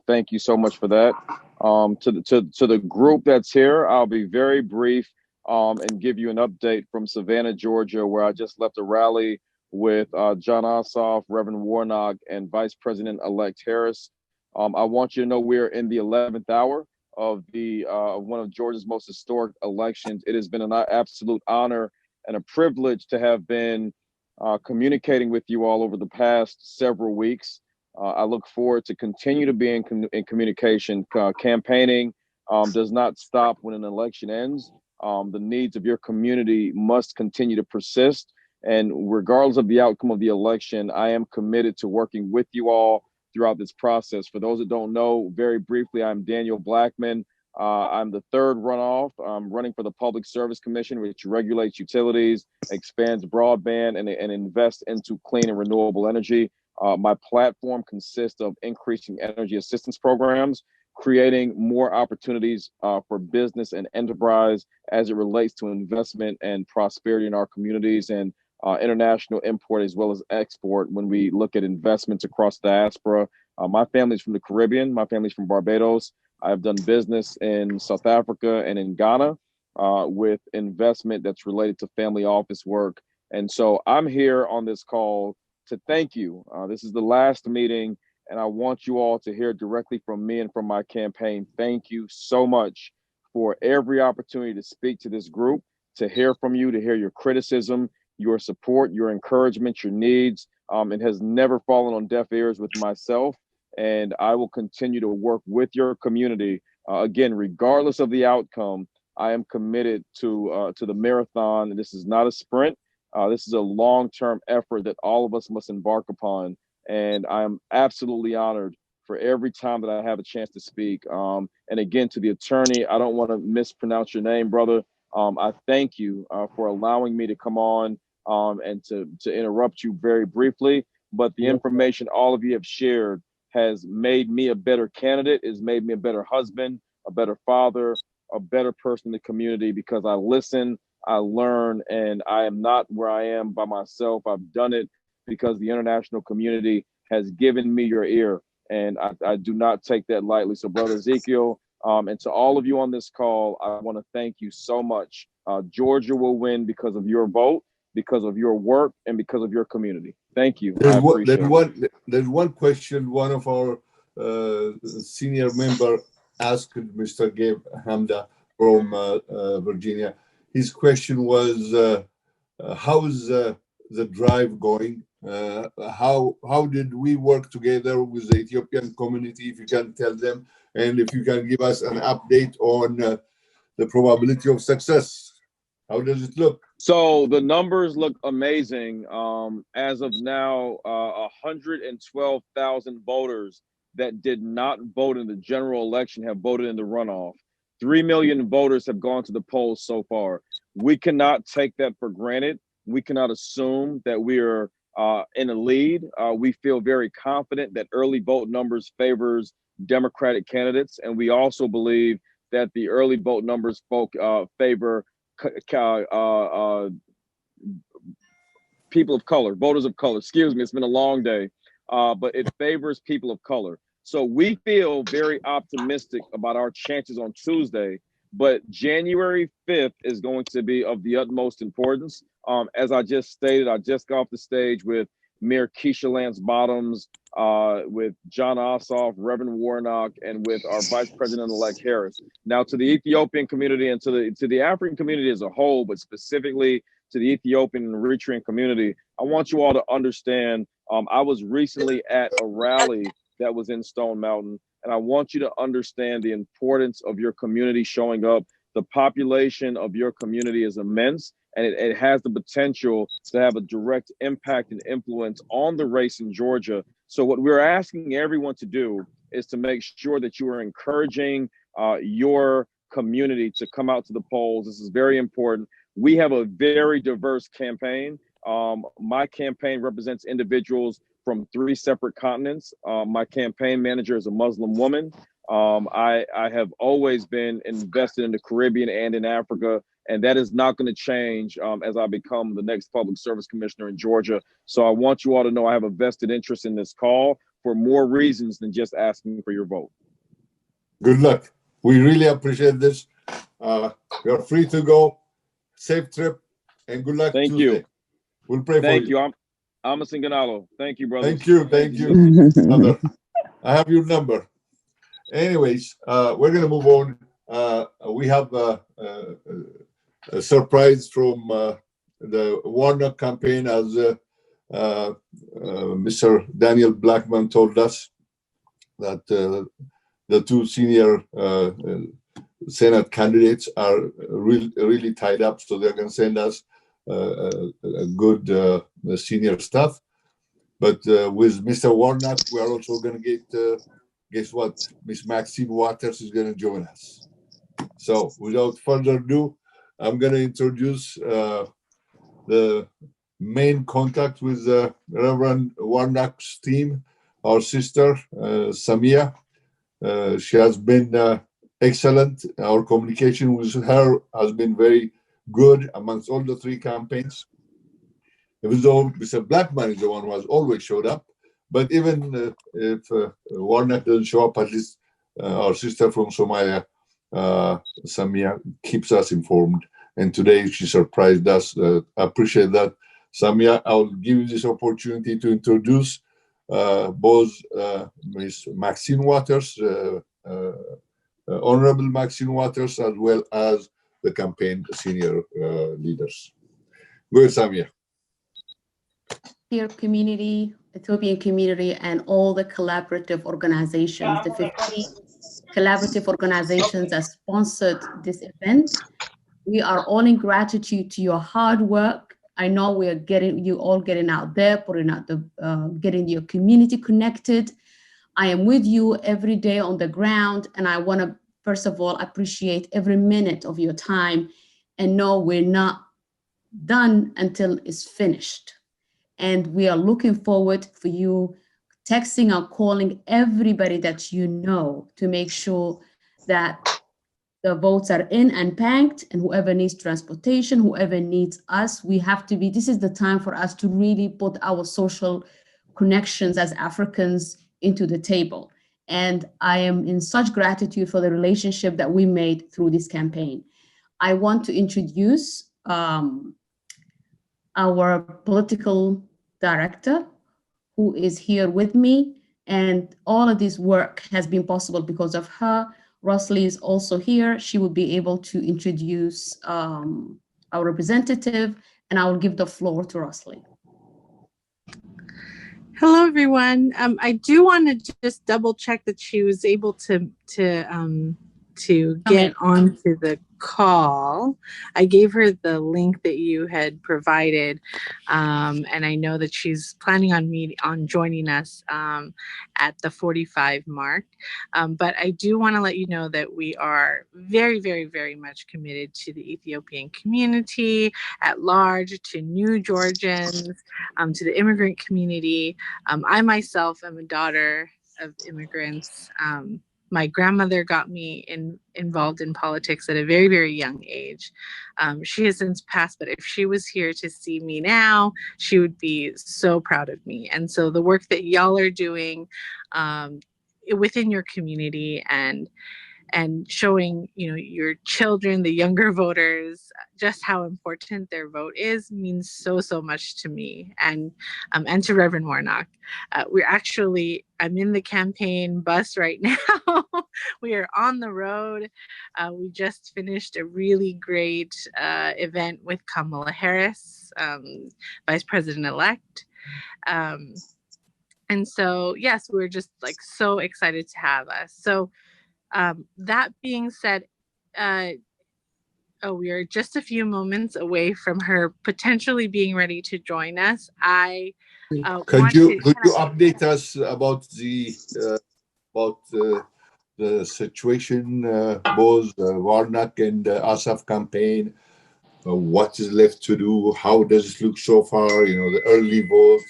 thank you so much for that. To the group that's here, I'll be very brief and give you an update from Savannah, Georgia, where I just left a rally with John Ossoff, Reverend Warnock, and Vice President-elect Harris. I want you to know we're in the 11th hour of one of Georgia's most historic elections. It has been an absolute honor and a privilege to have been communicating with you all over the past several weeks. I look forward to continue to be in communication. Campaigning does not stop when an election ends. The needs of your community must continue to persist. And regardless of the outcome of the election, I am committed to working with you all throughout this process. For those that don't know, very briefly, I'm Daniel Blackman. I'm the third runoff. I'm running for the Public Service Commission, which regulates utilities, expands broadband, and invests into clean and renewable energy. My platform consists of increasing energy assistance programs, creating more opportunities for business and enterprise as it relates to investment and prosperity in our communities, and international import as well as export when we look at investments across diaspora. My family's from the Caribbean. My family's from Barbados. I've done business in South Africa and in Ghana with investment that's related to family office work. And so I'm here on this call to thank you. This is the last meeting, and I want you all to hear directly from me and from my campaign. Thank you so much for every opportunity to speak to this group, to hear from you, to hear your criticism, your support, your encouragement, your needs. It has never fallen on deaf ears with myself, and I will continue to work with your community. Again, regardless of the outcome, I am committed to the marathon. This is not a sprint. This is a long-term effort that all of us must embark upon. And I'm absolutely honored for every time that I have a chance to speak. And again, to the attorney, I don't want to mispronounce your name, brother. I thank you for allowing me to come on and to interrupt you very briefly. But the information all of you have shared has made me a better candidate, has made me a better husband, a better father, a better person in the community, because I listen, I learn, and I am not where I am by myself. I've done it because the international community has given me your ear, and I do not take that lightly. So, Brother Ezekiel, and to all of you on this call, I want to thank you so much. Georgia will win because of your vote, because of your work, and because of your community. Thank you. I appreciate it. There's one question one of our senior member asked Mr. Gabe Hamda from Virginia. His question was, how's the drive going? How did we work together with the Ethiopian community, if you can tell them, and if you can give us an update on the probability of success? How does it look? So the numbers look amazing. As of now, 112,000 voters that did not vote in the general election have voted in the runoff. 3 million voters have gone to the polls so far. We cannot take that for granted. We cannot assume that we are in a lead. We feel very confident that early vote numbers favors Democratic candidates, and we also believe that the early vote numbers favor people of color, voters of color. Excuse me, it's been a long day, but it favors people of color. So we feel very optimistic about our chances on Tuesday, but January 5th is going to be of the utmost importance. As I just stated, I just got off the stage with Mayor Keisha Lance Bottoms, with John Ossoff, Reverend Warnock, and with our Vice President-elect Harris. Now, to the Ethiopian community and to the African community as a whole, but specifically to the Ethiopian and Eritrean community, I want you all to understand, I was recently at a rally that was in Stone Mountain, and I want you to understand the importance of your community showing up. The population of your community is immense, and it has the potential to have a direct impact and influence on the race in Georgia. So what we're asking everyone to do is to make sure that you are encouraging your community to come out to the polls. This is very important. We have a very diverse campaign. My campaign represents individuals from 3 separate continents. My campaign manager is a Muslim woman. I have always been invested in the Caribbean and in Africa, and that is not going to change as I become the next public service commissioner in Georgia. So I want you all to know I have a vested interest in this call. for more reasons than just asking for your vote. Good luck. We really appreciate this. You are free to go. Safe trip and good luck. Thank Tuesday. you. We'll pray Thank for you. I'm Amos Ganalo. Thank you, brothers. Thank you. Thank you. Brother. I have your number. Anyways, we're going to move on. We have a surprise from the Warnock campaign, as Mr. Daniel Blackman told us that the two senior Senate candidates are really tied up, so they're going to send us a good senior staff. But with Mr. Warnock, we are also going to get, guess what? Miss Maxine Waters is going to join us. So without further ado, I'm going to introduce the main contact with Reverend Warnock's team, our sister, Samia. She has been excellent. Our communication with her has been very good amongst all the three campaigns. Even though Mr. Blackman is the one who has always showed up, but even if Warnock doesn't show up, at least our sister from Somalia, Samia, keeps us informed. And today she surprised us. I appreciate that. Samia, I'll give you this opportunity to introduce both Ms. Maxine Waters, Honorable Maxine Waters, as well as the campaign senior leaders. Go ahead, Samia. Dear community, Ethiopian community, and all the collaborative organizations, the 15 collaborative organizations that sponsored this event. We are all in gratitude to your hard work. I know we are getting out there, putting out getting your community connected. I am with you every day on the ground, and I want to first of all appreciate every minute of your time, and know we're not done until it's finished. And we are looking forward for you texting or calling everybody that you know to make sure that the votes are in and banked, and whoever needs transportation, whoever needs us, this is the time for us to really put our social connections as Africans into the table. And I am in such gratitude for the relationship that we made through this campaign. I want to introduce our political director, who is here with me, and all of this work has been possible because of her. Rosalie is also here. She will be able to introduce our representative, and I will give the floor to Rosalie. Hello, everyone. I do want to just double check that she was able to get onto the call. I gave her the link that you had provided, and I know that she's planning on joining us at the 45 mark. But I do want to let you know that we are very, very, very much committed to the Ethiopian community at large, to new Georgians, to the immigrant community. I myself am a daughter of immigrants. My grandmother got me involved in politics at a very, very young age. She has since passed, but if she was here to see me now, she would be so proud of me. And so the work that y'all are doing within your community and showing, your children, the younger voters, just how important their vote is means so much to me and to Reverend Warnock. I'm in the campaign bus right now. We are on the road. We just finished a really great event with Kamala Harris, Vice President-elect. And so, yes, we're just so excited to have us. So that being said, we are just a few moments away from her potentially being ready to join us. Could you update us about the situation, both Warnock and Asaf campaign? What is left to do? How does it look so far? The early vote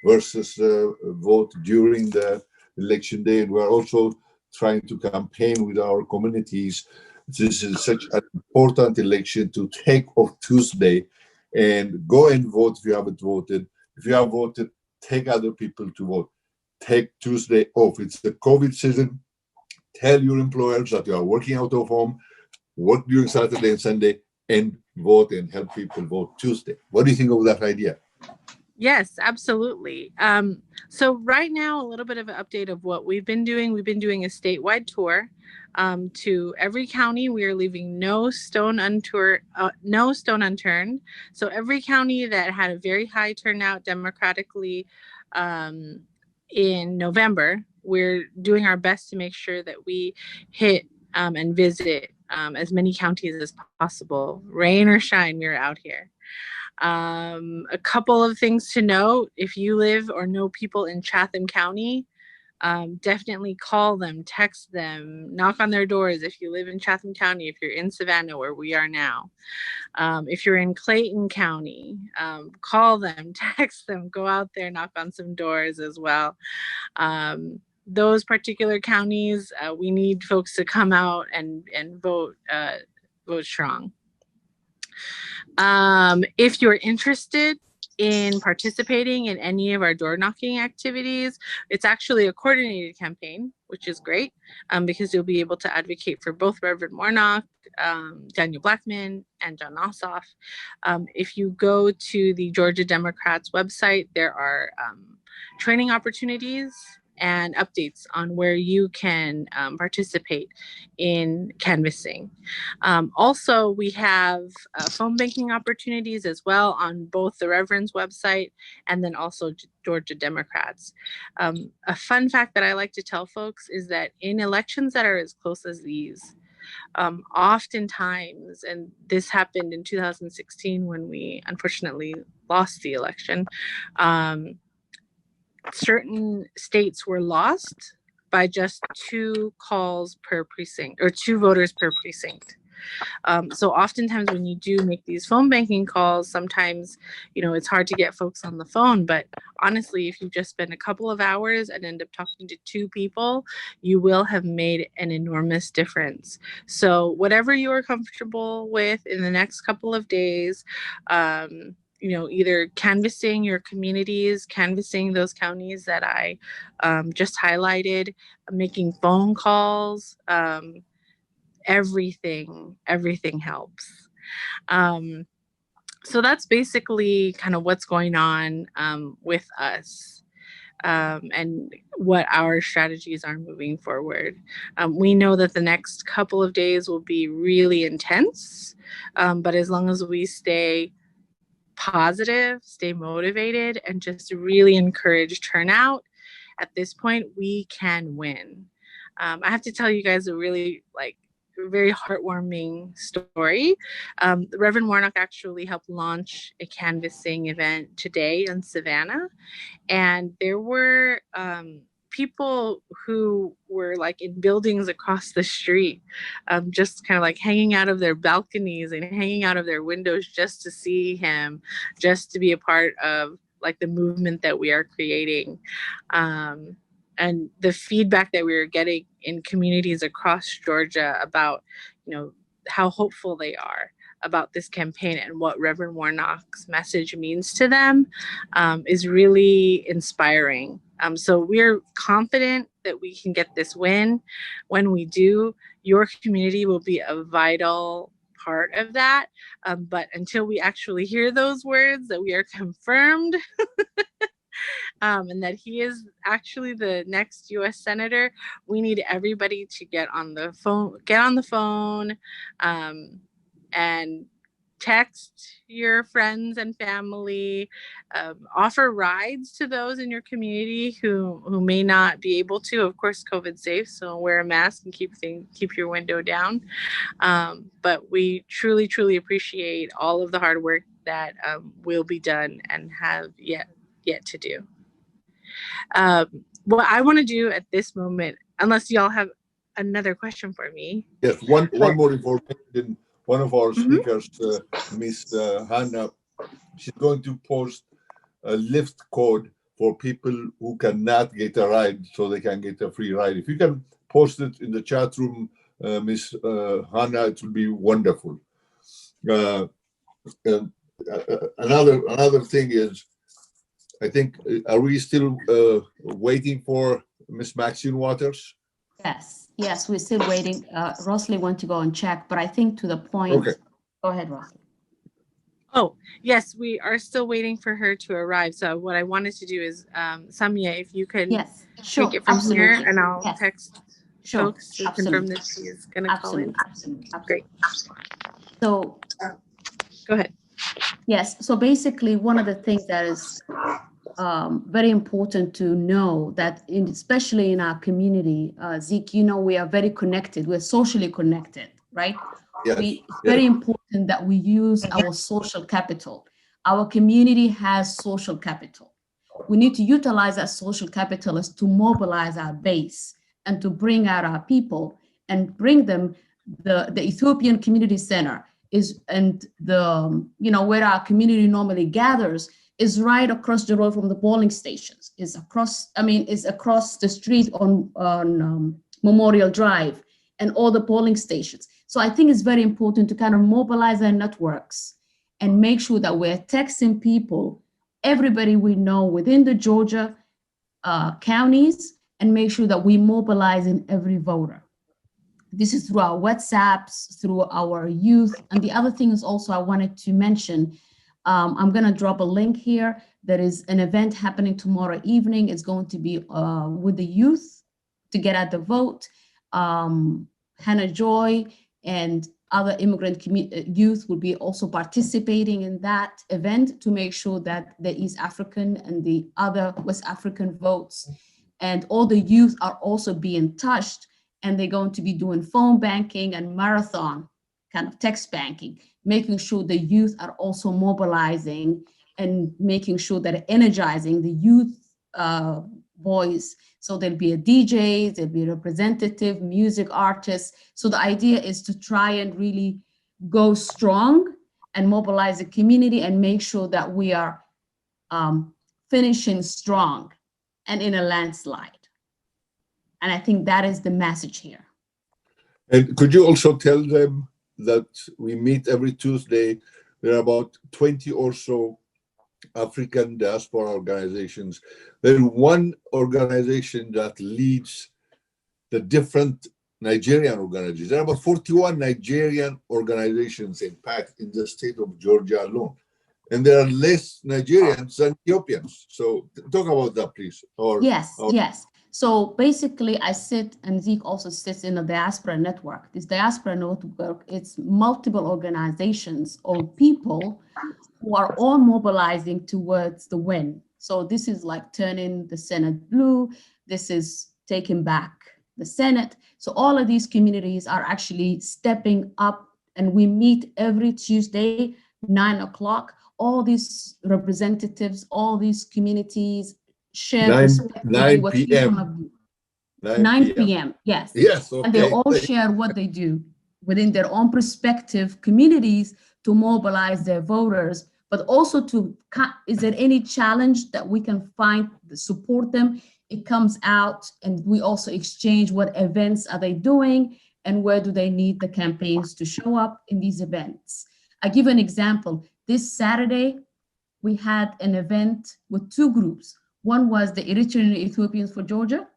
versus vote during the election day. And we're also trying to campaign with our communities. This is such an important election to take off Tuesday and go and vote if you haven't voted. If you have voted, take other people to vote. take Tuesday off. It's the COVID season. Tell your employers that you are working out of home, work during Saturday and Sunday, and vote and help people vote Tuesday. What do you think of that idea? Yes, absolutely. So right now, a little bit of an update of what we've been doing. We've been doing a statewide tour to every county. We are leaving no stone unturned. So every county that had a very high turnout democratically in November, we're doing our best to make sure that we hit and visit as many counties as possible. Rain or shine, we're out here. A couple of things to note: if you live or know people in Chatham County, definitely call them, text them, knock on their doors if you live in Chatham County, if you're in Savannah where we are now. If you're in Clayton County, call them, text them, go out there, knock on some doors as well. Those particular counties, we need folks to come out and vote strong. If you're interested in participating in any of our door knocking activities, it's actually a coordinated campaign, which is great because you'll be able to advocate for both Reverend Warnock, Daniel Blackman, and John Ossoff. If you go to the Georgia Democrats website, there are training opportunities and updates on where you can participate in canvassing. Also, we have phone banking opportunities as well on both the Reverend's website and then also Georgia Democrats. A fun fact that I like to tell folks is that in elections that are as close as these, oftentimes, and this happened in 2016 when we unfortunately lost the election, certain states were lost by just 2 calls per precinct or 2 voters per precinct. So oftentimes when you do make these phone banking calls, sometimes, it's hard to get folks on the phone. But honestly, if you just spend a couple of hours and end up talking to 2 people, you will have made an enormous difference. So whatever you are comfortable with in the next couple of days, either canvassing your communities, canvassing those counties that I just highlighted, making phone calls, everything helps. So that's basically kind of what's going on with us and what our strategies are moving forward. We know that the next couple of days will be really intense, but as long as we stay positive, stay motivated, and just really encourage turnout, at this point, we can win. I have to tell you guys a really very heartwarming story. Reverend Warnock actually helped launch a canvassing event today in Savannah, and there were people who were in buildings across the street, just kind of hanging out of their balconies and hanging out of their windows just to see him, just to be a part of the movement that we are creating. And the feedback that we were getting in communities across Georgia about, how hopeful they are about this campaign and what Reverend Warnock's message means to them is really inspiring. So we're confident that we can get this win. When we do, your community will be a vital part of that. But until we actually hear those words, that we are confirmed and that he is actually the next U.S. Senator, we need everybody to get on the phone and text your friends and family, offer rides to those in your community who may not be able to. Of course, COVID's safe, so wear a mask and keep your window down. But we truly, truly appreciate all of the hard work that will be done and have yet to do. What I want to do at this moment, unless y'all have another question for me. Yes, one more information. One of our speakers, Miss Hannah, she's going to post a Lyft code for people who cannot get a ride, so they can get a free ride. If you can post it in the chat room, Miss Hannah, it will be wonderful. Another thing is, I think, are we still waiting for Miss Maxine Waters? Yes, we're still waiting. Rosalie went to go and check, but I think to the point. Okay. Go ahead, Rosalie. Oh, yes, we are still waiting for her to arrive. So what I wanted to do is, Samia, if you could Sure, take it from absolutely. here, and I'll text folks to confirm that she is going to call in. Absolutely. Great. So go ahead. Yes, so basically one of the things that is very important to know that especially in our community, Zeke, we are very connected. We're socially connected, right? Yes. It's very important that we use our social capital. Our community has social capital. We need to utilize that social capital as to mobilize our base and to bring out our people and bring them. The Ethiopian Community Center where our community normally gathers is right across the road from the polling stations. Is across the street on Memorial Drive and all the polling stations. So I think it's very important to kind of mobilize our networks and make sure that we're texting people, everybody we know within the Georgia counties, and make sure that we mobilize in every voter. This is through our WhatsApps, through our youth. And the other thing is also I wanted to mention, I'm going to drop a link here. There is an event happening tomorrow evening. It's going to be with the youth to get out the vote. Hannah Joy and other immigrant youth will be also participating in that event to make sure that the East African and the other West African votes and all the youth are also being touched. And they're going to be doing phone banking and marathon kind of text banking, making sure the youth are also mobilizing and making sure that energizing the youth voice. So there'll be a DJ, there'll be a representative, music artists. So the idea is to try and really go strong and mobilize the community and make sure that we are finishing strong and in a landslide. And I think that is the message here. And could you also tell them that we meet every Tuesday? There are about 20 or so African diaspora organizations. There's one organization that leads the different Nigerian organizations. There are about 41 Nigerian organizations, in fact, in the state of Georgia alone. And there are less Nigerians than Ethiopians. So talk about that, please. Yes. So basically, I sit, and Zeke also sits in a diaspora network. This diaspora network, it's multiple organizations or people who are all mobilizing towards the win. So this is like turning the Senate blue. This is taking back the Senate. So all of these communities are actually stepping up, and we meet every Tuesday, 9 o'clock. All these representatives, all these communities, share 9 p.m. 9 p.m. Yes. Okay. And they all share what they do within their own prospective communities to mobilize their voters, but also is there any challenge that we can find to support them? It comes out, and we also exchange what events are they doing and where do they need the campaigns to show up in these events. I give an example. This Saturday, we had an event with two groups. One was the Eritrean Ethiopians for Georgia,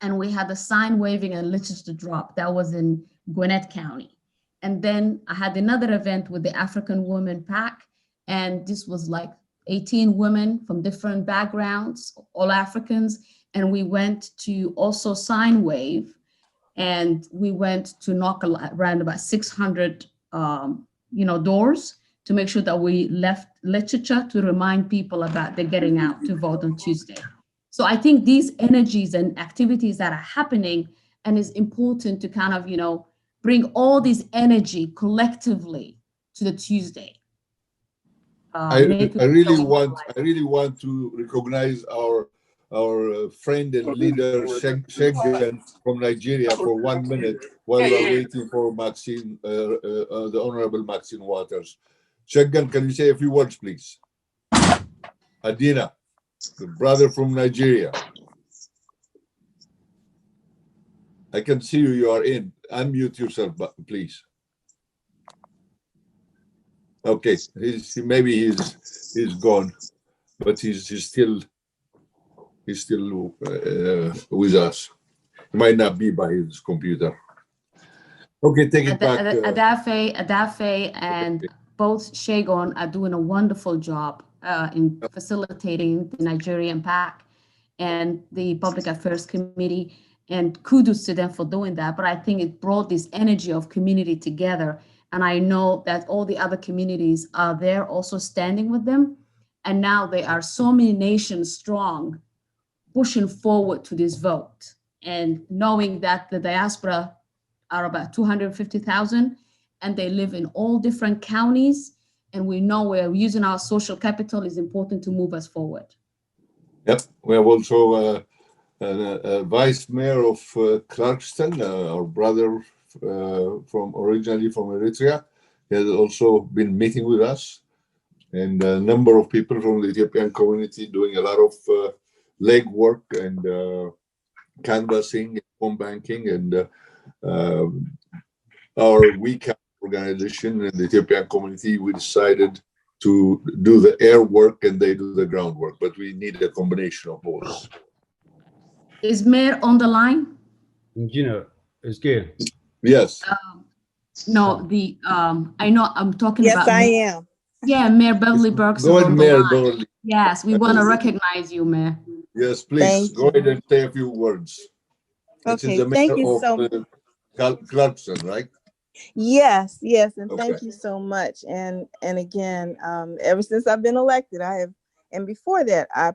and we had the sign waving and literature drop. That was in Gwinnett County. And then I had another event with the African Women Pack, and this was like 18 women from different backgrounds, all Africans, and we went to also sign wave, and we went to knock around about 600 doors to make sure that we left literature to remind people about they're getting out to vote on Tuesday. So I think these energies and activities that are happening, and it's important to kind of, bring all this energy collectively to the Tuesday. I really want to recognize our friend and leader Shegan from Nigeria for 1 minute while we're waiting for Maxine, the Honorable Maxine Waters. Shegan, can you say a few words, please? Adina, the brother from Nigeria. I can see you. You are in. Unmute yourself, please. Okay, maybe he's gone. but he's still with us. He might not be by his computer. Okay, take it back. Adafe and both Shagon are doing a wonderful job in facilitating the Nigerian PAC and the Public Affairs Committee, and kudos to them for doing that. But I think it brought this energy of community together. And I know that all the other communities are there also standing with them. And now they are so many nations strong, pushing forward to this vote. And knowing that the diaspora are about 250,000 and they live in all different counties. And we know we're using our social capital is important to move us forward. Yep, we have also a vice mayor of Clarkston, our brother originally from Eritrea. He has also been meeting with us, and a number of people from the Ethiopian community doing a lot of legwork and canvassing, home banking, and our WeCap organization in the Ethiopian community, we decided to do the air work and they do the groundwork, but we need a combination of both. Is Mayor on the line? Engineer, is good. Yes. No, I know I'm talking about. Yes, I am. Yeah, Mayor Beverly Burks. Go ahead, Mayor Beverly. Yes, we want to recognize you, Mayor. Yes, please. Go ahead and say a few words. Okay, thank you so much. Clarkson, right? Yes, and thank you so much. And again, ever since I've been elected, and before that, I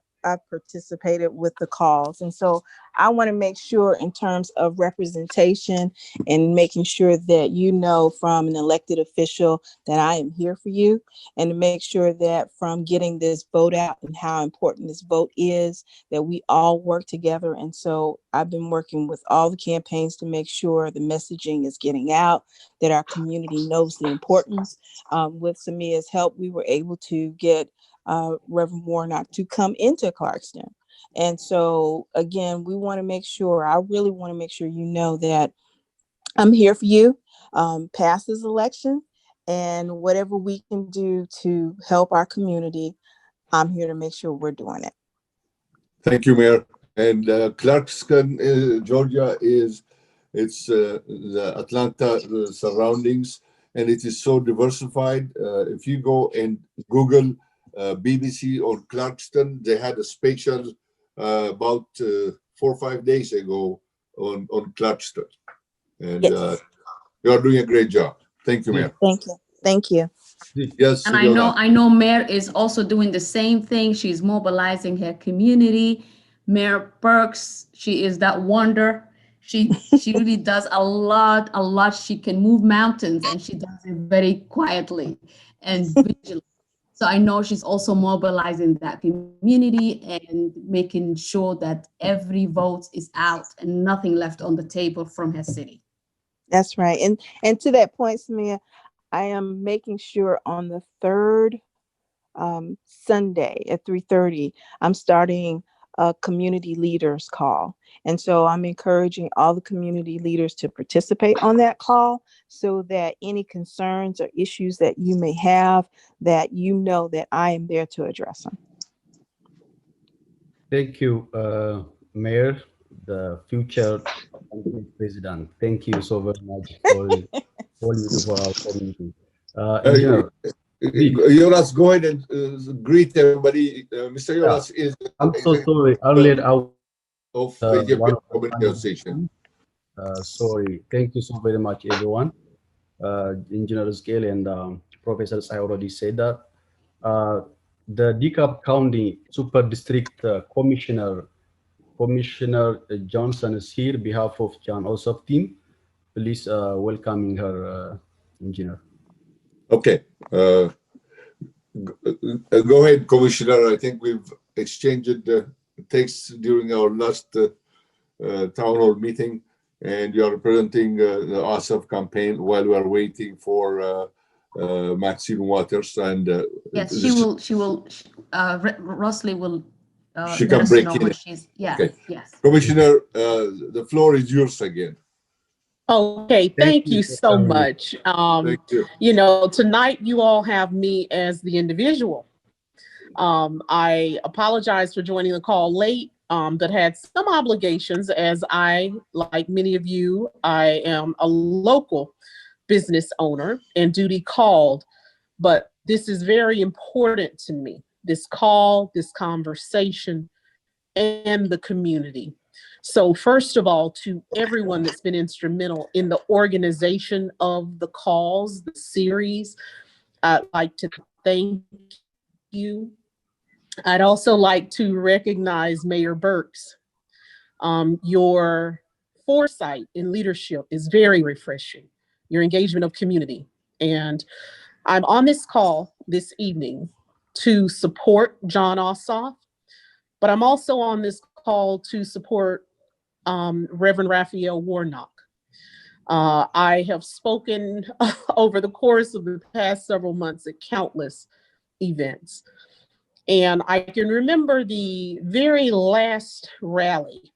participated with the calls. And so I want to make sure in terms of representation and making sure that you know from an elected official that I am here for you, and to make sure that from getting this vote out and how important this vote is, that we all work together. And so I've been working with all the campaigns to make sure the messaging is getting out, that our community knows the importance. With Samia's help, we were able to get Reverend Warnock to come into Clarkston. And so again, we want to make sure, I really want to make sure you know that I'm here for you past this election, and whatever we can do to help our community, I'm here to make sure we're doing it. Thank you, Mayor. And Clarkston, Georgia it's the Atlanta surroundings, and it is so diversified. If you go and Google BBC on Clarkston, they had a special about 4 or 5 days ago on Clarkston, and yes. You are doing a great job. Thank you, Mayor. Thank you. Yes, and I know Mayor is also doing the same thing. She's mobilizing her community. Mayor Burks, she is that wonder. She really does a lot. She can move mountains, and she does it very quietly and vigilantly. So I know she's also mobilizing that community and making sure that every vote is out and nothing left on the table from her city. That's right. And to that point, Samia, I am making sure on the third Sunday at 3:30, I'm starting a community leaders call. And so I'm encouraging all the community leaders to participate on that call, so that any concerns or issues that you may have, that you know that I am there to address them. Thank you, Mayor, the future president. Thank you so very much for all you do for our community. Yonas, go ahead and greet everybody. Mr. Yonas is. I'm so sorry. Earlier, of the Ethiopian Community Association. Sorry. Thank you so very much, everyone. Engineer Hezekiel and professors, I already said that. The DeKalb County Super District Commissioner Johnson is here on behalf of John Ossoff team. Please welcoming her, Engineer. Okay. Go ahead, Commissioner. I think we've exchanged texts during our last town hall meeting, and you are representing the Ossoff campaign while we are waiting for Maxine Waters. And yes, she will. Rosalie will. She can break in. Yes, okay. Yes. Commissioner, the floor is yours again. Okay, thank you so much. Thank you. You know, tonight you all have me as the individual. I apologize for joining the call late, but had some obligations as I, like many of you, I am a local business owner and duty called, but this is very important to me, this call, this conversation, and the community. So first of all, to everyone that's been instrumental in the organization of the calls, the series, I'd like to thank you. I'd also like to recognize Mayor Burks. Your foresight in leadership is very refreshing, your engagement of community. And I'm on this call this evening to support John Ossoff, but I'm also on this call to support Reverend Raphael Warnock. I have spoken over the course of the past several months at countless events. And I can remember the very last rally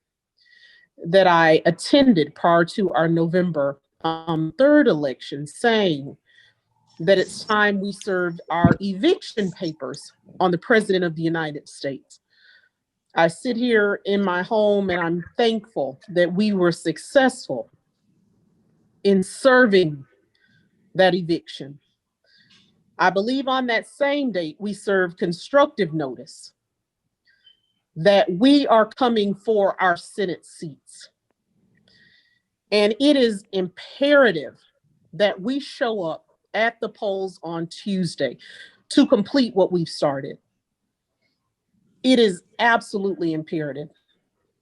that I attended prior to our November 3rd election, saying that it's time we served our eviction papers on the President of the United States. I sit here in my home and I'm thankful that we were successful in serving that eviction. I believe on that same date, we served constructive notice that we are coming for our Senate seats. And it is imperative that we show up at the polls on Tuesday to complete what we've started. It is absolutely imperative.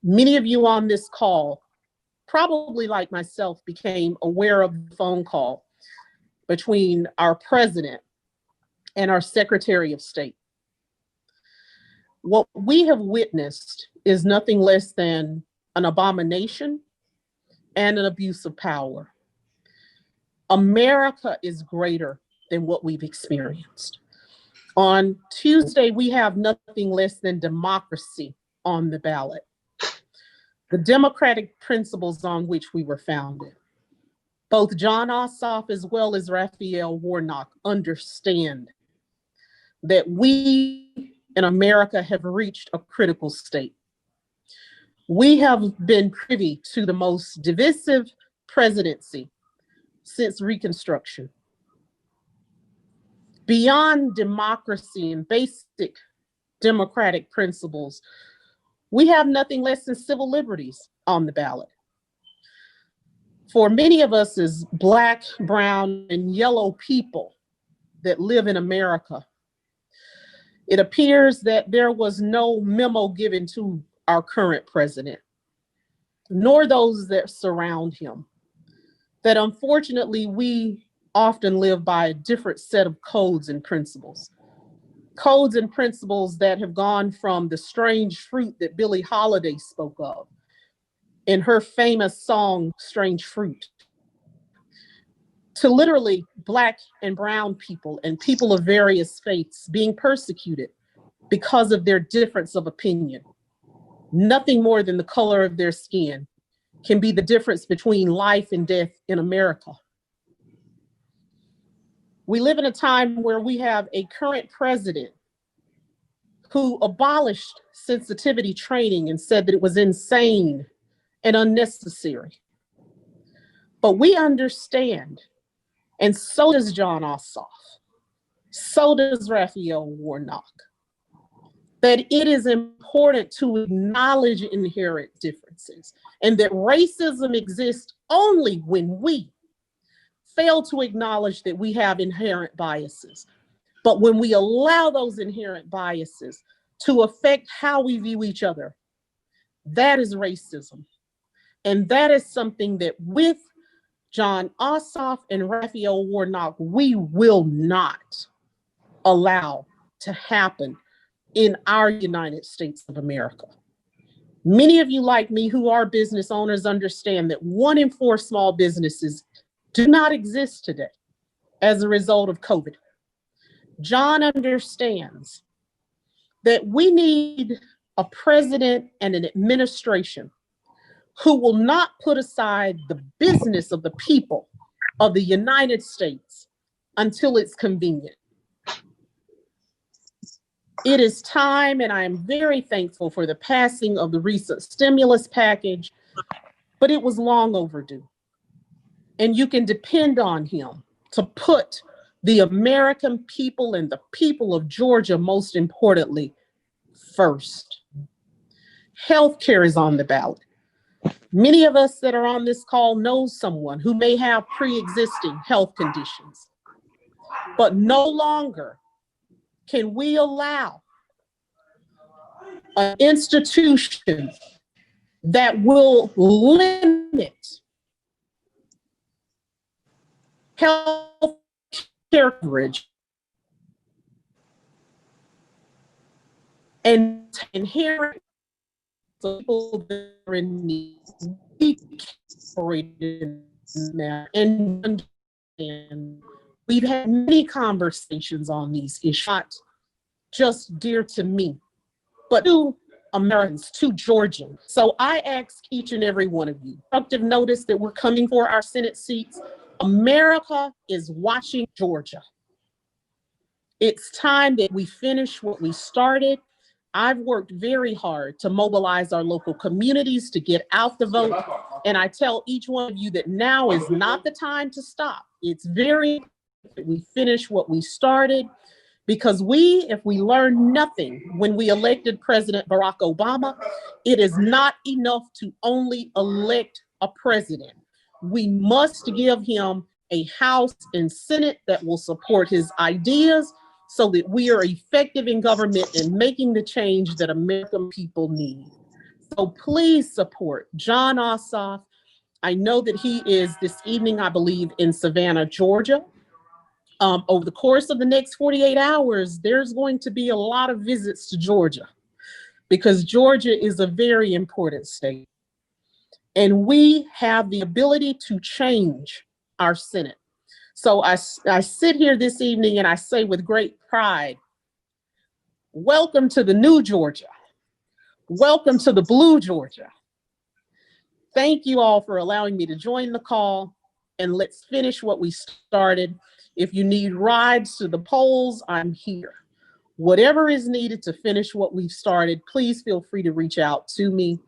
Many of you on this call, probably like myself, became aware of the phone call between our president and our Secretary of State. What we have witnessed is nothing less than an abomination and an abuse of power. America is greater than what we've experienced. On Tuesday, we have nothing less than democracy on the ballot. The democratic principles on which we were founded. Both John Ossoff as well as Raphael Warnock understand that we in America have reached a critical state. We have been privy to the most divisive presidency since Reconstruction. Beyond democracy and basic democratic principles, we have nothing less than civil liberties on the ballot. For many of us as Black, brown, and yellow people that live in America, it appears that there was no memo given to our current president, nor those that surround him, that unfortunately we often live by a different set of codes and principles. Codes and principles that have gone from the strange fruit that Billie Holiday spoke of in her famous song, Strange Fruit, to literally Black and brown people and people of various faiths being persecuted because of their difference of opinion. Nothing more than the color of their skin can be the difference between life and death in America. We live in a time where we have a current president who abolished sensitivity training and said that it was insane and unnecessary. But we understand, and so does John Ossoff, so does Raphael Warnock, that it is important to acknowledge inherent differences and that racism exists only when we fail to acknowledge that we have inherent biases. But when we allow those inherent biases to affect how we view each other, that is racism. And that is something that with John Ossoff and Raphael Warnock, we will not allow to happen in our United States of America. Many of you like me who are business owners understand that 1 in 4 small businesses do not exist today as a result of COVID. John understands that we need a president and an administration who will not put aside the business of the people of the United States until it's convenient. It is time, and I am very thankful for the passing of the recent stimulus package, but it was long overdue. And you can depend on him to put the American people and the people of Georgia, most importantly, first. Healthcare is on the ballot. Many of us that are on this call know someone who may have pre-existing health conditions, but no longer can we allow an institution that will limit health care coverage and inherent people that are in need. And we've had many conversations on these issues, not just dear to me, but to Americans, to Georgians. So I ask each and every one of you, constructive notice that we're coming for our Senate seats. America is watching Georgia. It's time that we finish what we started. I've worked very hard to mobilize our local communities to get out the vote. And I tell each one of you that now is not the time to stop. It's very important that we finish what we started, because if we learned nothing when we elected President Barack Obama, it is not enough to only elect a president. We must give him a House and Senate that will support his ideas, so that we are effective in government and making the change that American people need. So please support Jon Ossoff. I know that he is this evening, I believe, in Savannah, Georgia. Over the course of the next 48 hours, there's going to be a lot of visits to Georgia, because Georgia is a very important state. And we have the ability to change our Senate. So I sit here this evening and I say with great pride, welcome to the new Georgia. Welcome to the blue Georgia. Thank you all for allowing me to join the call, and let's finish what we started. If you need rides to the polls, I'm here. Whatever is needed to finish what we've started, please feel free to reach out to me.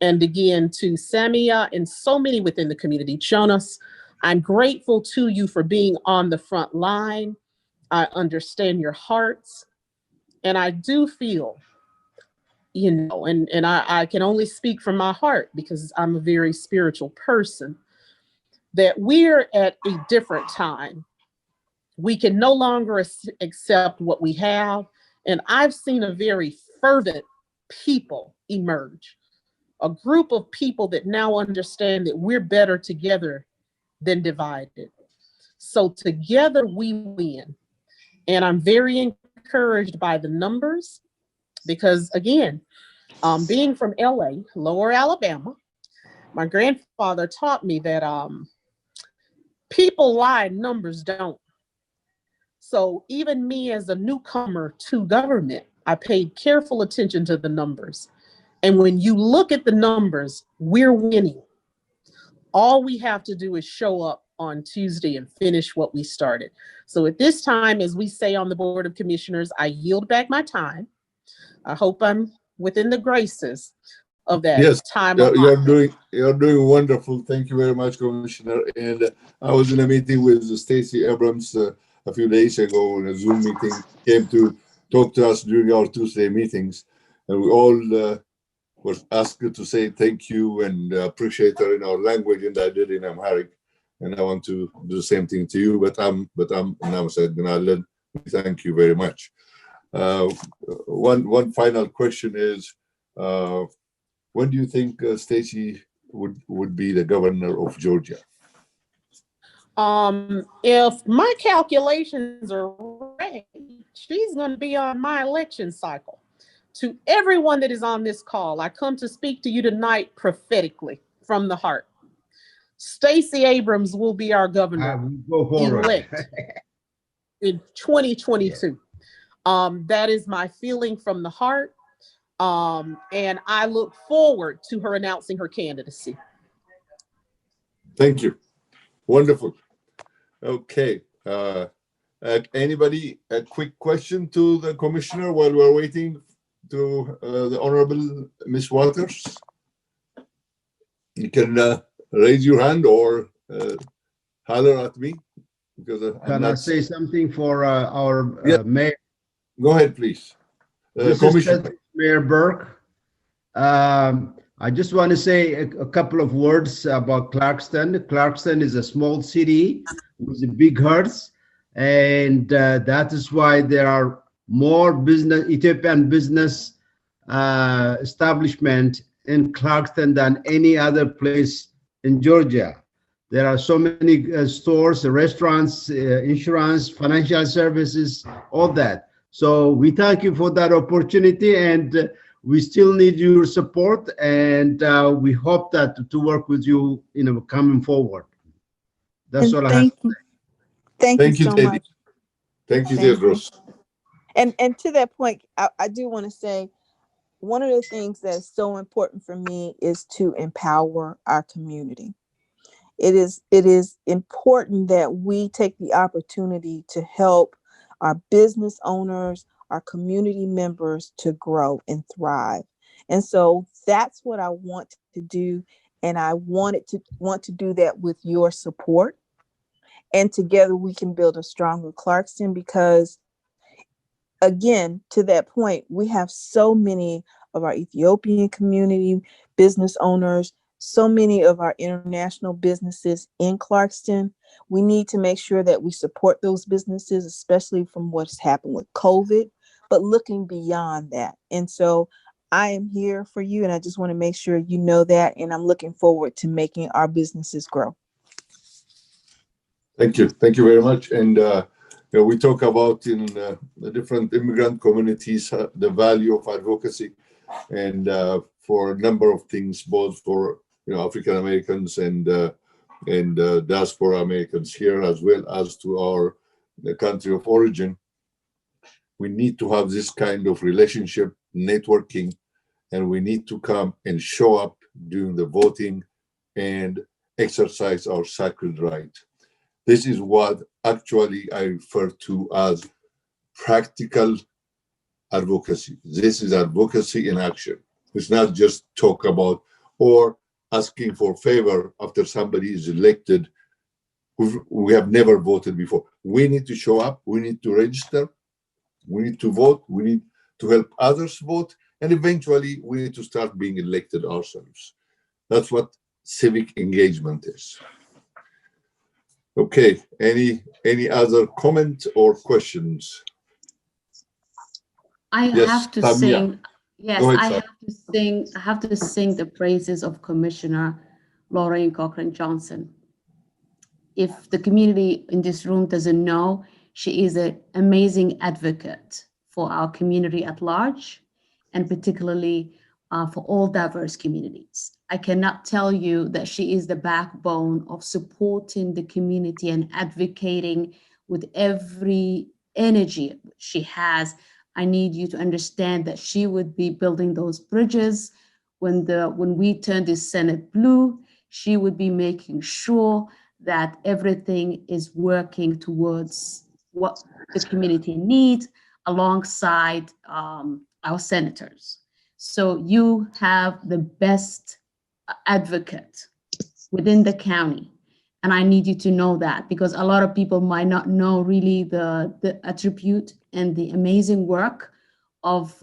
And again, to Samia and so many within the community, Yonas, I'm grateful to you for being on the front line. I understand your hearts. And I do feel, and I can only speak from my heart because I'm a very spiritual person, that we're at a different time. We can no longer accept what we have. And I've seen a very fervent people emerge, a group of people that now understand that we're better together than divided. So together we win. And I'm very encouraged by the numbers, because again, being from LA, Lower Alabama, my grandfather taught me that people lie, numbers don't. So even me as a newcomer to government, I paid careful attention to the numbers. And when you look at the numbers, we're winning. All we have to do is show up on Tuesday and finish what we started. So at this time, as we say on the Board of Commissioners, I yield back my time. I hope I'm within the graces of that. Yes, time. you're doing wonderful. Thank you very much, Commissioner. And I was in a meeting with Stacey Abrams a few days ago in a Zoom meeting, came to talk to us during our Tuesday meetings. And we all were asked to say thank you and appreciate her in our language, and I did in Amharic. And I want to do the same thing to you, but I'm now said, thank you very much. One final question is, when do you think Stacey would be the governor of Georgia? If my calculations are right, she's going to be on my election cycle. To everyone that is on this call, I come to speak to you tonight prophetically from the heart. Stacey Abrams will be our governor elect in 2022. That is my feeling from the heart. And I look forward to her announcing her candidacy. Thank you. Wonderful. Okay. Anybody, a quick question to the commissioner while we're waiting to the Honorable Ms. Waters? You can raise your hand or holler at me. Because Can I say something for our Yeah. mayor? Go ahead, please. This is Mayor Burke. I just want to say a couple of words about Clarkston. Clarkston is a small city with big hearts, and that is why there are more Ethiopian business establishment in Clarkston than any other place in Georgia. There are so many stores, restaurants, insurance, financial services, all that. So we thank you for that opportunity, and we still need your support, and we hope that to work with you, coming forward. That's all I have. Thank you so much. Thank you, Theodros. And to that point, I do want to say, one of the things that is so important for me is to empower our community. It is important that we take the opportunity to help our business owners, our community members to grow and thrive. And so that's what I want to do. And I want to do that with your support. And together we can build a stronger Clarkston, because again, to that point, we have so many of our Ethiopian community business owners, so many of our international businesses in Clarkston. We need to make sure that we support those businesses, especially from what's happened with COVID, but looking beyond that. And so I am here for you, and I just want to make sure you know that, and I'm looking forward to making our businesses grow. Thank you. Thank you very much. And we talk about in the different immigrant communities, the value of advocacy, and for a number of things, both for African Americans and diaspora Americans here, as well as to the country of origin. We need to have this kind of relationship, networking, and we need to come and show up during the voting and exercise our sacred right. This is what actually I refer to as practical advocacy. This is advocacy in action. It's not just talk about or asking for favor after somebody is elected who we have never voted before. We need to show up, we need to register, we need to vote, we need to help others vote, and eventually we need to start being elected ourselves. That's what civic engagement is. Okay, any other comment or questions? I have to sing. Yes, ahead, I have to sing the praises of Commissioner Lorraine Cochran Johnson. If the community in this room doesn't know, she is an amazing advocate for our community at large, and particularly for all diverse communities. I cannot tell you that she is the backbone of supporting the community and advocating with every energy she has. I need you to understand that she would be building those bridges when we turn this Senate blue. She would be making sure that everything is working towards what the community needs alongside our senators. So you have the best advocate within the county. And I need you to know that, because a lot of people might not know really the attribute and the amazing work of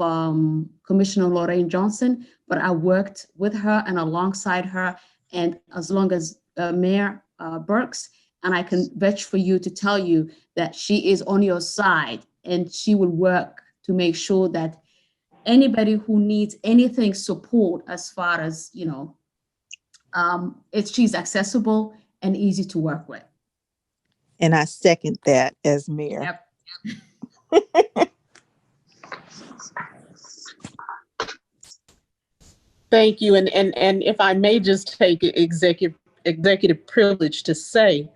Commissioner Lorraine Johnson, but I worked with her and alongside her, and as long as Mayor Burks, and I can vouch for you to tell you that she is on your side, and she will work to make sure that anybody who needs anything support as far as, she's accessible and easy to work with. And I second that as mayor. Yep. Thank you. And if I may just take executive privilege to say,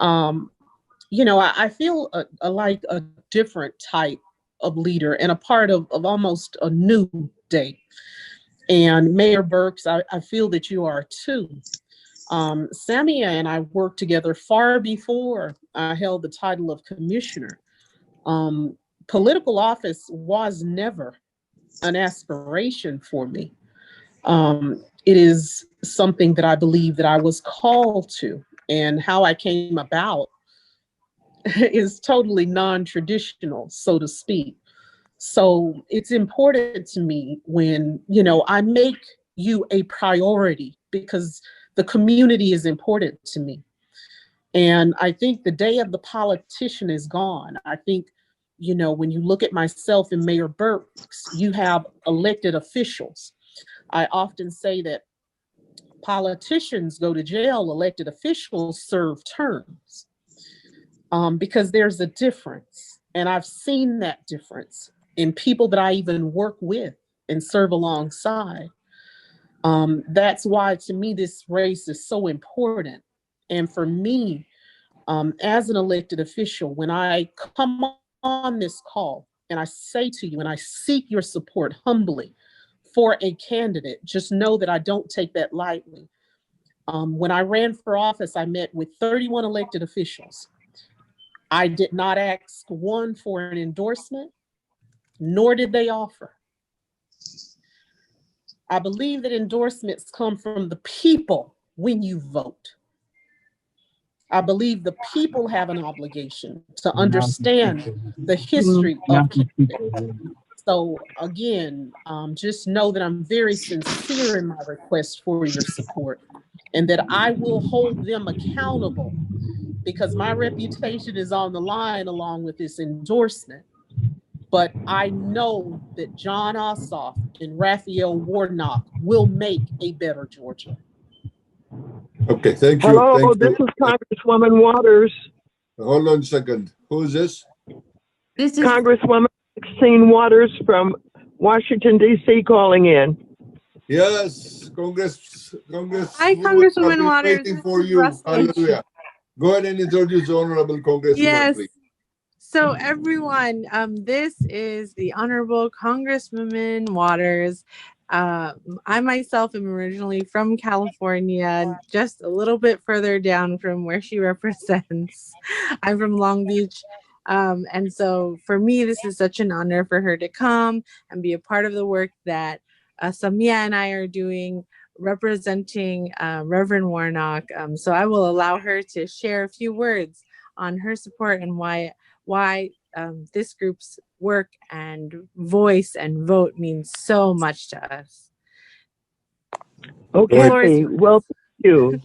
I feel like a different type of leader and a part of almost a new day. And Mayor Burks, I feel that you are too. Samia and I worked together far before I held the title of commissioner. Political office was never an aspiration for me. It is something that I believe that I was called to, and how I came about is totally non-traditional, so to speak. So it's important to me when, you know, I make you a priority because the community is important to me. And I think the day of the politician is gone. I think, you know, when you look at myself and Mayor Burks, you have elected officials. I often say that politicians go to jail, elected officials serve terms, because there's a difference. And I've seen that difference in people that I even work with and serve alongside. That's why, to me, this race is so important. And for me, as an elected official, when I come on this call and I say to you and I seek your support humbly for a candidate, just know that I don't take that lightly. When I ran for office, I met with 31 elected officials. I did not ask one for an endorsement, nor did they offer. I believe that endorsements come from the people when you vote. I believe the people have an obligation to understand the history of candidates. So again, just know that I'm very sincere in my request for your support, and that I will hold them accountable, because my reputation is on the line along with this endorsement. But I know that John Ossoff and Raphael Warnock will make a better Georgia. Okay, thank you. Hello, thank this you. is Congresswoman Waters. Hold on a second. Who is this? This is Congresswoman Maxine Waters from Washington, D.C. calling in. Yes, Congress. Hi, I've Congresswoman been Waters. waiting This for is you. Rustin. Hallelujah. Go ahead and introduce the Honorable Congresswoman, Yes. please. So everyone, this is the Honorable Congresswoman Waters. I myself am originally from California, just a little bit further down from where she represents. I'm from Long Beach. And so for me, this is such an honor for her to come and be a part of the work that Samia and I are doing, representing Reverend Warnock. So I will allow her to share a few words on her support and why this group's work and voice and vote means so much to us. Okay, well, thank you.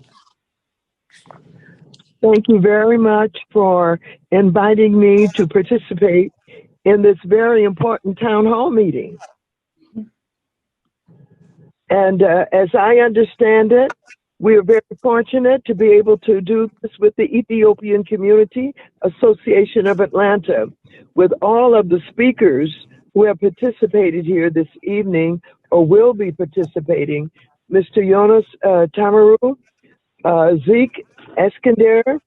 Thank you very much for inviting me to participate in this very important town hall meeting. And as I understand it, we are very fortunate to be able to do this with the Ethiopian Community Association of Atlanta, with all of the speakers who have participated here this evening or will be participating: Mr. Yonas, Tamiru, Zeke, Eskender,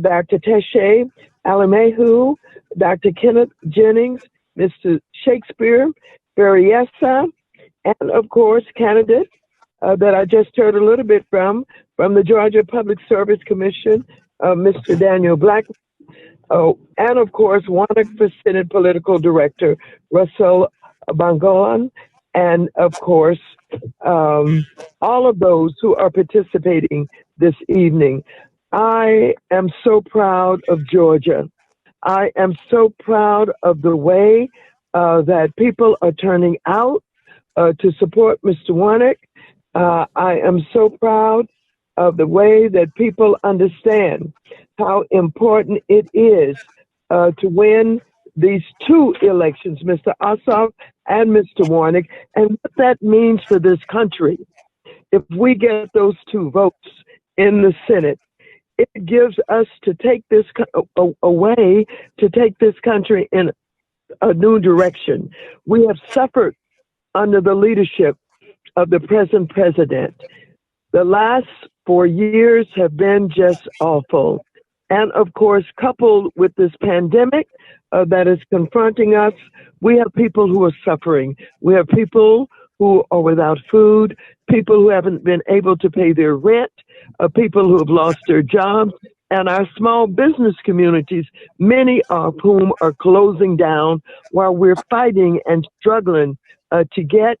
Dr. Teshe, Alamehu, Dr. Kenneth Jennings, Mr. Shakespeare, Berryessa, and of course, candidate that I just heard a little bit from the Georgia Public Service Commission, Mr. Daniel Black, and of course, Warnock for Senate Political Director, Russell Bangolan, and of course, all of those who are participating this evening. I am so proud of Georgia. I am so proud of the way that people are turning out to support Mr. Warnock. I am so proud of the way that people understand how important it is to win these two elections, Mr. Ossoff and Mr. Warnock, and what that means for this country. If we get those two votes in the Senate, it gives us to take this a way to take this country in a new direction. We have suffered under the leadership of the present president. The last 4 years have been just awful. And of course, coupled with this pandemic that is confronting us, we have people who are suffering. We have people who are without food, people who haven't been able to pay their rent, people who have lost their jobs, and our small business communities, many of whom are closing down while we're fighting and struggling to get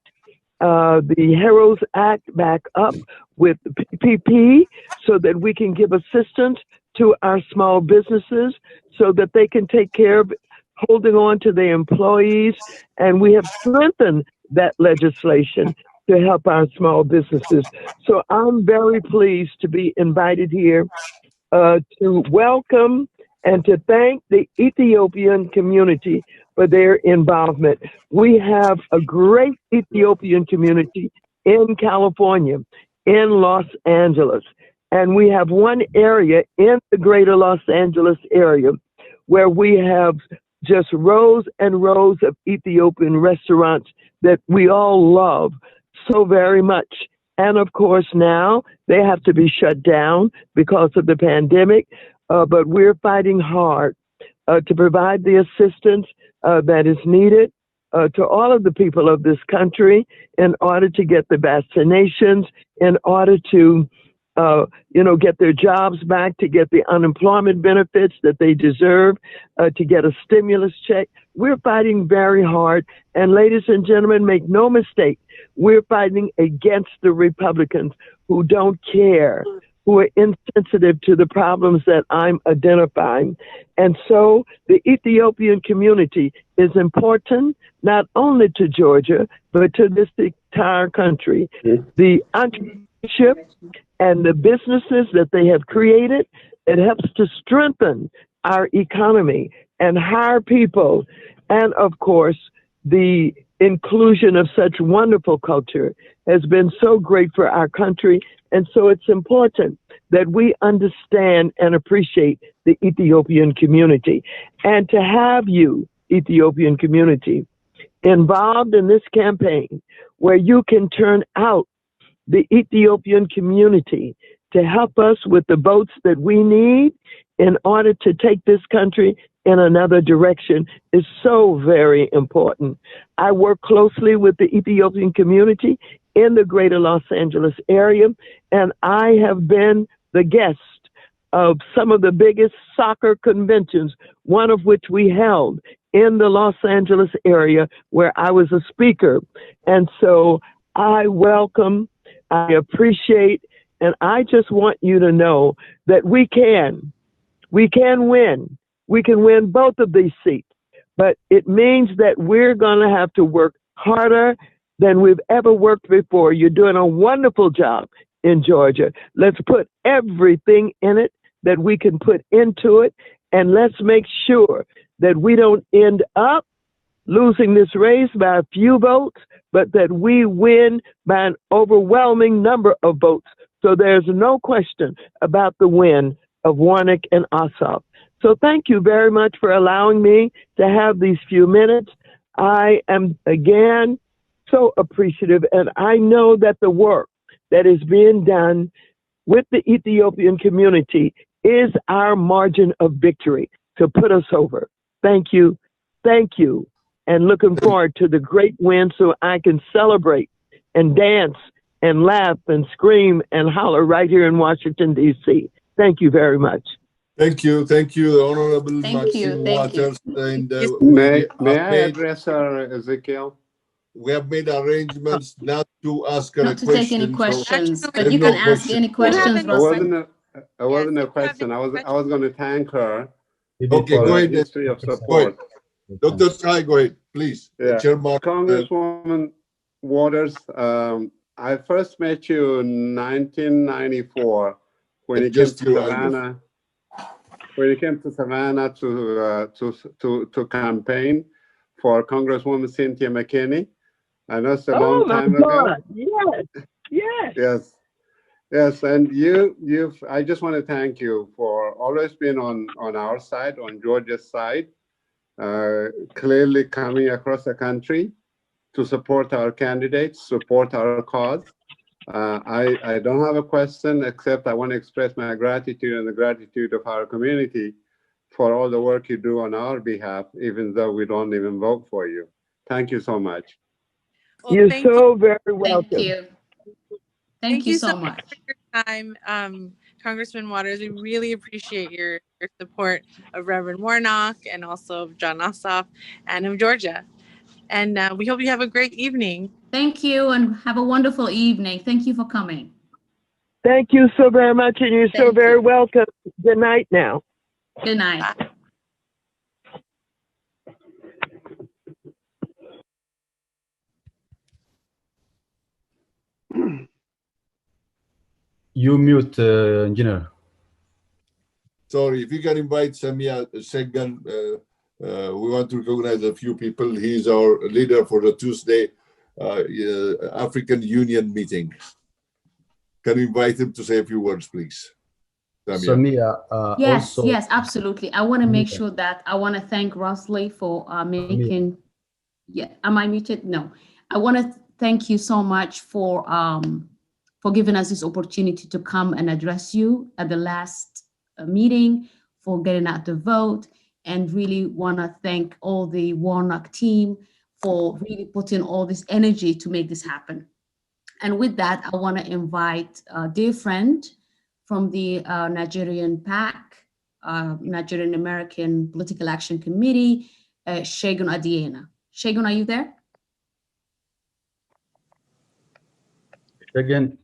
the HEROES Act back up with PPP so that we can give assistance to our small businesses so that they can take care of holding on to their employees. And we have strengthened that legislation to help our small businesses. So I'm very pleased to be invited here to welcome and to thank the Ethiopian community for their involvement. We have a great Ethiopian community in California, in Los Angeles, and we have one area in the greater Los Angeles area where we have just rows and rows of Ethiopian restaurants that we all love so very much. And of course, now they have to be shut down because of the pandemic, but we're fighting hard to provide the assistance that is needed to all of the people of this country in order to get the vaccinations, in order to get their jobs back, to get the unemployment benefits that they deserve, to get a stimulus check. We're fighting very hard. And ladies and gentlemen, make no mistake, we're fighting against the Republicans who don't care, who are insensitive to the problems that I'm identifying. And so the Ethiopian community is important, not only to Georgia, but to this entire country. The entrepreneurship and the businesses that they have created, it helps to strengthen our economy and hire people. And of course, the inclusion of such wonderful culture has been so great for our country. And so it's important that we understand and appreciate the Ethiopian community. And to have you, Ethiopian community, involved in this campaign where you can turn out the Ethiopian community to help us with the votes that we need in order to take this country in another direction is so very important. I work closely with the Ethiopian community in the greater Los Angeles area, and I have been the guest of some of the biggest soccer conventions, one of which we held in the Los Angeles area where I was a speaker. And so I welcome, I appreciate, and I just want you to know that we can win. We can win both of these seats, but it means that we're going to have to work harder than we've ever worked before. You're doing a wonderful job in Georgia. Let's put everything in it that we can put into it, and let's make sure that we don't end up losing this race by a few votes, but that we win by an overwhelming number of votes. So there's no question about the win of Warnock and Ossoff. So thank you very much for allowing me to have these few minutes. I am, again, so appreciative, and I know that the work that is being done with the Ethiopian community is our margin of victory to put us over. Thank you. Thank you. And looking forward to the great win so I can celebrate and dance and laugh and scream and holler right here in Washington, D.C. Thank you very much. Thank you, the Honorable Maxine Waters. And may I address Ezekiel? We have made arrangements not to ask her Not a to question. take any questions, so but you can ask any questions, It Russell. wasn't a question. I was going to thank her. Okay, go ahead. History of support. Dr. Sai, go ahead, please. Yeah. Chairman, Congresswoman Waters, I first met you in 1994 when you came to Savannah. When you came to Savannah to campaign for Congresswoman Cynthia McKinney. I know it's a long time ago. Yes, and I just want to thank you for always being on our side, on Georgia's side, clearly coming across the country to support our candidates, support our cause. I don't have a question, except I want to express my gratitude and the gratitude of our community for all the work you do on our behalf, even though we don't even vote for you. Thank you so much. Well, you're so very welcome. Thank you. Thank you so much. For your time, Congressman Waters. We really appreciate your support of Reverend Warnock and also of John Ossoff and of Georgia. And we hope you have a great evening. Thank you and have a wonderful evening. Thank you for coming. Thank you so very much, and you're so very welcome. Good night now. Good night. You mute, engineer. Sorry, if you can invite Samia Seggan, we want to recognize a few people. He's our leader for the Tuesday African Union meeting. Can you invite him to say a few words, please? Samia, yes, also, yes, absolutely. I want to make sure that I want to thank Rosalie for making. Yeah, am I muted? No. I want to thank you so much for giving us this opportunity to come and address you at the last meeting, for getting out the vote, and really want to thank all the Warnock team for really putting all this energy to make this happen. And with that, I want to invite a dear friend from the Nigerian PAC, Nigerian American Political Action Committee, Segun Adiena. Segun, are you there? Again,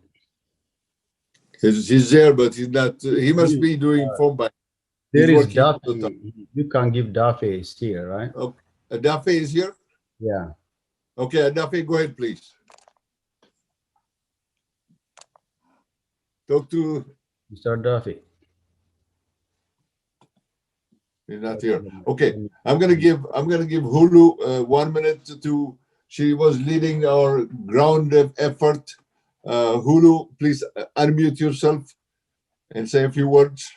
he's there, but he's not. He must be doing phone by. There is Daffy. You can give Daffy is here, right? Okay. Daffy is here? Yeah. Okay, Daffy, go ahead, please. Talk to Mr. Daffy. He's not here. Okay, I'm gonna give Hulu 1 minute to. She was leading our ground effort. Hulu, please unmute yourself and say a few words.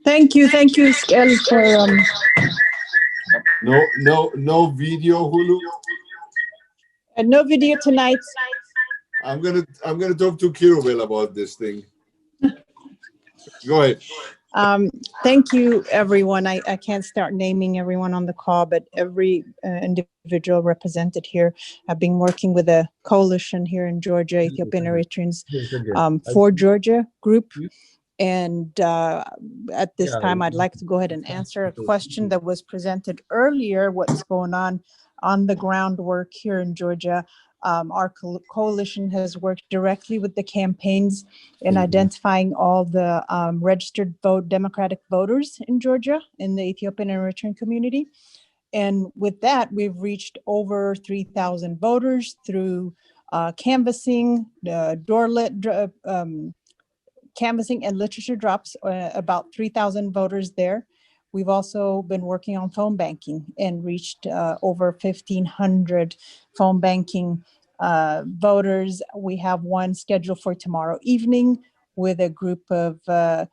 Thank you, Eskender, for No video, Hulu. no video tonight. I'm gonna talk to Kirobel about this thing. Go ahead. Thank you, everyone. I can't start naming everyone on the call, but every individual represented here have been working with a coalition here in Georgia, Ethiopian Eritreans for Georgia group. And at this time, I'd like to go ahead and answer a question that was presented earlier, what's going on the groundwork here in Georgia. Our coalition has worked directly with the campaigns in identifying all the registered Democratic voters in Georgia, in the Ethiopian and Eritrean community. And with that, we've reached over 3,000 voters through canvassing, canvassing and literature drops, about 3,000 voters there. We've also been working on phone banking and reached over 1,500 phone banking voters. We have one scheduled for tomorrow evening with a group of a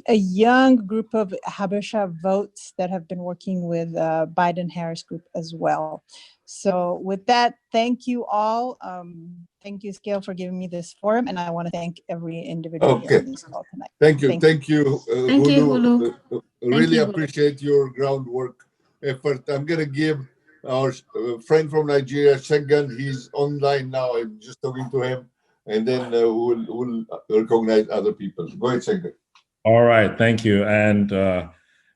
young group of Habesha votes that have been working with Biden-Harris group as well. So with that, thank you all. Thank you, Eskender, for giving me this forum, and I want to thank every individual here on this call tonight. Thank you. Thank you, Hulu. Really appreciate your groundwork effort. I'm going to give our friend from Nigeria, Seggan, he's online now. I'm just talking to him, and then we'll recognize other people. Go ahead, Seggan. All right, thank you. And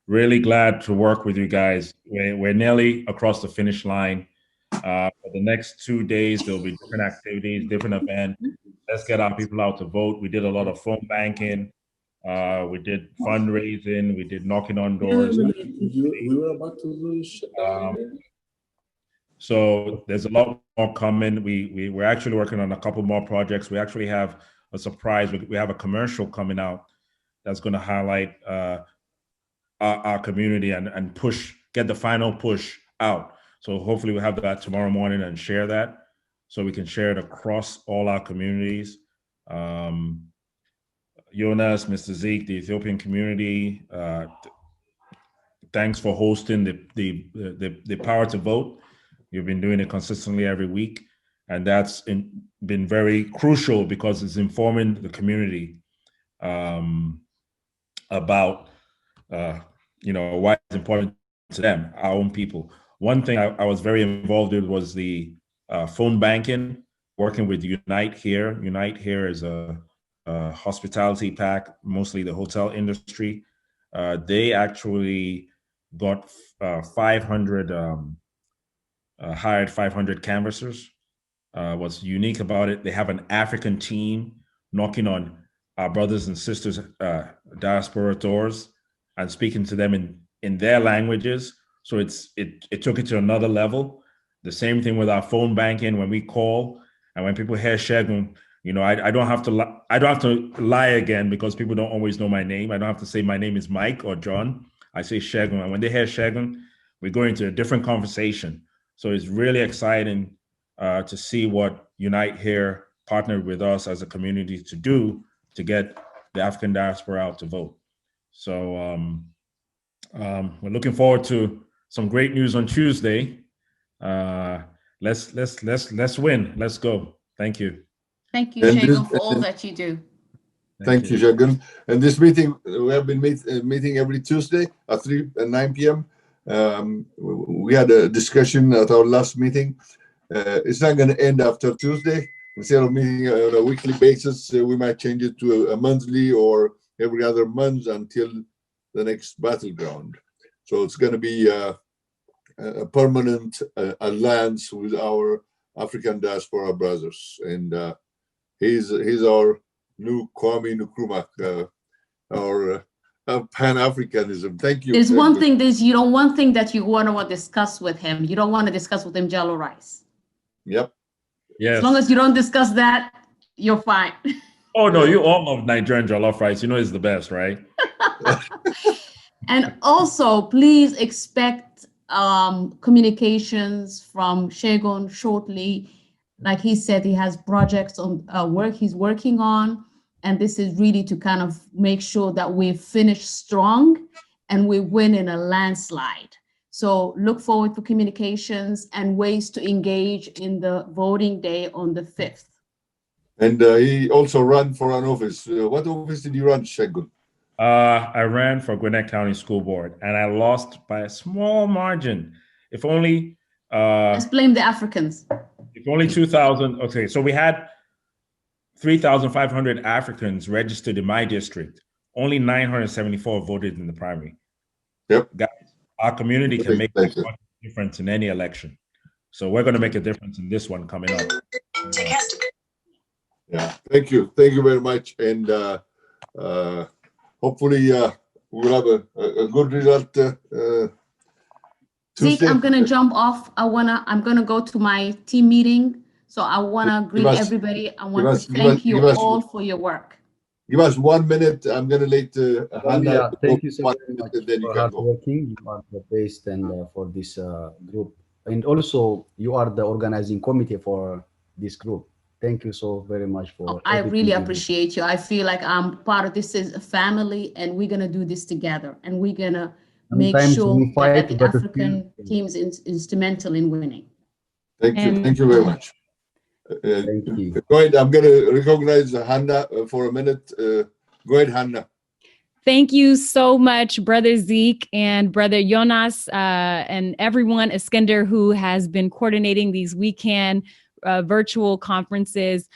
really glad to work with you guys. We're nearly across the finish line. For the next 2 days, there'll be different activities, different events. Let's get our people out to vote. We did a lot of phone banking. We did fundraising. We did knocking on doors. We were about to so there's a lot more coming. We're actually working on a couple more projects. We actually have a surprise. We have a commercial coming out that's going to highlight our community and get the final push out. So hopefully we'll have that tomorrow morning and share that so we can share it across all our communities. Yonas, Mr. Zeke, the Ethiopian community, thanks for hosting the Power to Vote. You've been doing it consistently every week, and that's been very crucial because it's informing the community about why it's important to them, our own people. One thing I was very involved with was the phone banking, working with Unite Here. Unite Here is a hospitality pack, mostly the hotel industry. They actually got 500, hired 500 canvassers. What's unique about it, they have an African team knocking on our brothers and sisters' diaspora doors and speaking to them in their languages. So it took it to another level. The same thing with our phone banking. When we call and when people hear Shegun, you know, I don't have to lie again, because people don't always know my name. I don't have to say my name is Mike or John. I say Shegun, and when they hear Shegun, we go into a different conversation. So it's really exciting to see what Unite Here partnered with us as a community to do to get the African diaspora out to vote. So we're looking forward to some great news on Tuesday. Let's win. Let's go. Thank you. Thank you, Shegun, for all that you do. Thank you, Shegun. And this meeting, we have been meeting every Tuesday at 9 p.m. We had a discussion at our last meeting. It's not going to end after Tuesday. Instead of meeting on a weekly basis, we might change it to a monthly or every other month until the next battleground. So it's going to be a permanent alliance with our African diaspora brothers. And he's our new Kwame Nkrumah, our Pan-Africanism. Thank you. There's one thing that you want to discuss with him. You don't want to discuss with him jello rice. Yep. Yes. As long as you don't discuss that, you're fine. Oh no, you all love Nigerian jollof rice. You know it's the best, right? And also, please expect communications from Shegun shortly. Like he said, he has projects on work he's working on, and this is really to kind of make sure that we finish strong and we win in a landslide. So look forward to communications and ways to engage in the voting day on the 5th. And he also ran for an office. What office did you run, Shegun? I ran for Gwinnett County School Board, and I lost by a small margin. If only... Let's blame the Africans. If only 2,000... Okay, so we had 3,500 Africans registered in my district. Only 974 voted in the primary. Yep. Guys, our community can make a difference in any election. So we're going to make a difference in this one coming up. Yeah, thank you. Thank you very much. And hopefully we'll have a good result Tuesday. Zeke, I'm going to jump off. I'm going to go to my team meeting. So I want to greet everybody. I want to thank you all for your work. Give us 1 minute. I'm going to let Hannah. Thank you so much for hard working. You are the best and for this group. And also, you are the organizing committee for this group. Thank you so very much for. I really appreciate you. I feel like I'm part of this is a family, and we're going to do this together. And we're going to make sure that the African team is instrumental in winning. Thank you. Thank you very much. Thank you. Go ahead. I'm going to recognize Hannah for a minute. Go ahead, Hannah. Thank you so much, Brother Zeke and Brother Yonas and everyone, Eskender, who has been coordinating these weekend virtual conferences.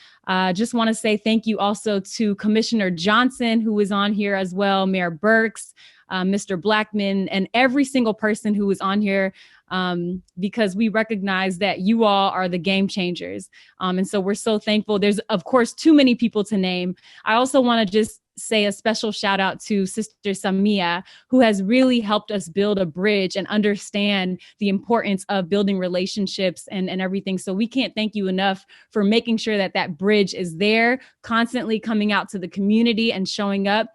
Just want to say thank you also to Commissioner Johnson, who is on here as well, Mayor Burks, Mr. Blackman, and every single person who is on here, because we recognize that you all are the game changers. And so we're so thankful. There's, of course, too many people to name. I also want to just say a special shout out to Sister Samia, who has really helped us build a bridge and understand the importance of building relationships and everything. So we can't thank you enough for making sure that that bridge is there, constantly coming out to the community and showing up.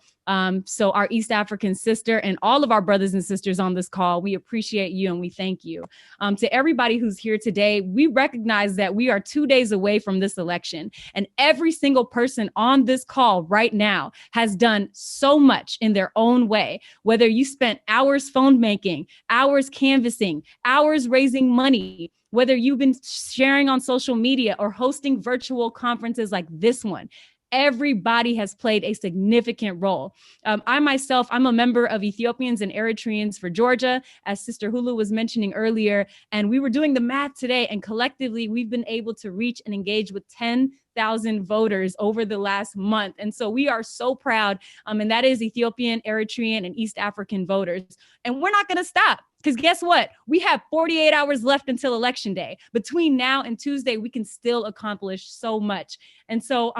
So our East African sister and all of our brothers and sisters on this call, we appreciate you and we thank you. To everybody who's here today, we recognize that we are 2 days away from this election, and every single person on this call right now has done so much in their own way. Whether you spent hours phone banking, hours canvassing, hours raising money, whether you've been sharing on social media or hosting virtual conferences like this one, Everybody has played a significant role. I myself, I'm a member of Ethiopians and Eritreans for Georgia, as Sister Hulu was mentioning earlier. And we were doing the math today, and collectively, we've been able to reach and engage with 10,000 voters over the last month. And so we are so proud. And that is Ethiopian, Eritrean, and East African voters. And we're not going to stop. Because guess what? We have 48 hours left until Election Day. Between now and Tuesday, we can still accomplish so much. And so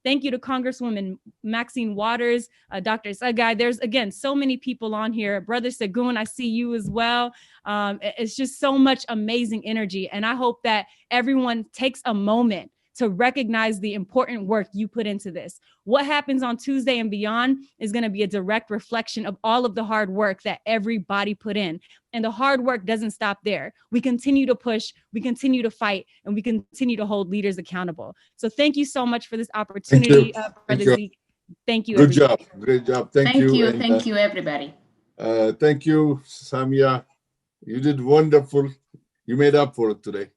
thank you to Congresswoman Maxine Waters, Dr. Sagai. There's, again, so many people on here. Brother Segun, I see you as well. It's just so much amazing energy. And I hope that everyone takes a moment to recognize the important work you put into this. What happens on Tuesday and beyond is going to be a direct reflection of all of the hard work that everybody put in. And the hard work doesn't stop there. We continue to push, we continue to fight, and we continue to hold leaders accountable. So thank you so much for this opportunity, Brother Zeke. Thank you. Good job. Great job. Thank you. And, thank you, everybody. Thank you, Samia. You did wonderful. You made up for it today.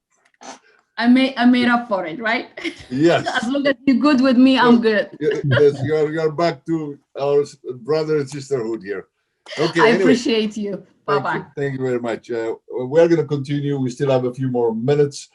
I made up for it, right? Yes. As long as you're good with me, I'm good. Yes, you're back to our brother and sisterhood here. Okay. I appreciate you. Bye-bye. Thank you very much. We're going to continue. We still have a few more minutes.